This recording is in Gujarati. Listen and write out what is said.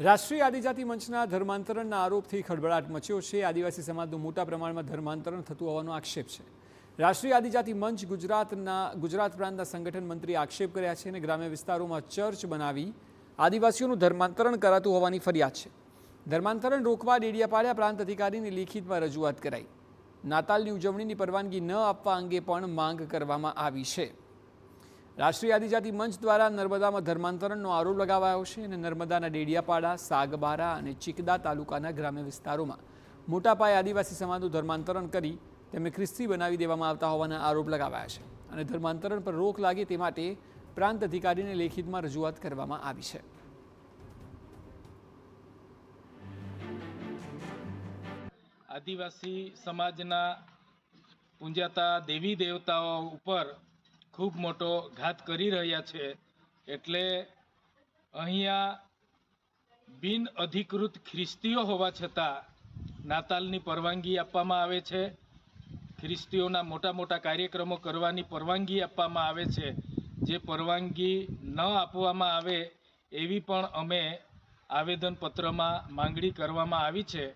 રાષ્ટ્રીય આદિજાતિ મંચના ધર્માંતરણના આરોપથી ખળભળાટ મચ્યો છે। આદિવાસી સમાજનું મોટા પ્રમાણમાં ધર્માંતરણ થતું હોવાનો આક્ષેપ છે। રાષ્ટ્રીય આદિજાતિ મંચ ગુજરાત પ્રાંતના સંગઠન મંત્રીએ આક્ષેપ કર્યા છે અને ગ્રામ્ય વિસ્તારોમાં ચર્ચ બનાવી આદિવાસીઓનું ધર્માંતરણ કરાતું હોવાની ફરિયાદ છે। ધર્માંતરણ રોકવા ડેડિયાપાડા પ્રાંત અધિકારીની લેખિતમાં રજૂઆત કરાઈ। નાતાલની ઉજવણીની પરવાનગી ન આપવા અંગે પણ માંગ કરવામાં આવી છે। રાષ્ટ્રીય આદિજાતિ મંચ દ્વારા નર્મદામાં ધર્માંતરણનો આરોપ લગાવાયો છે અને નર્મદાના ડેડિયાપાડા, સાગબારા અને ચિકદા તાલુકાના ગ્રામ્ય વિસ્તારોમાં મોટા પાયે આદિવાસી સમાજનું ધર્માંતરણ કરી તેમને ખ્રિસ્તી બનાવી દેવામાં આવતા હોવાના આરોપ લગાવાયા છે અને ધર્માંતરણ પર રોક લાગે તે માટે પ્રાંત અધિકારીને લેખિતમાં રજૂઆત કરવામાં આવી છે। આદિવાસી સમાજના પૂંજાતા દેવી દેવતાઓ ઉપર ખૂબ મોટો ઘાત કરી રહ્યા છે। એટલે અહીંયા બિન અધિકૃત ખ્રિસ્તીઓ હોવા છતાં નાતાલની પરવાનગી આપવામાં આવે છે। ખ્રિસ્તીઓના મોટા મોટા કાર્યક્રમો કરવાની પરવાનગી આપવામાં આવે છે। જે પરવાનગી ન આપવામાં આવે એવી પણ અમે આવેદનપત્રમાં માંગણી કરવામાં આવી છે।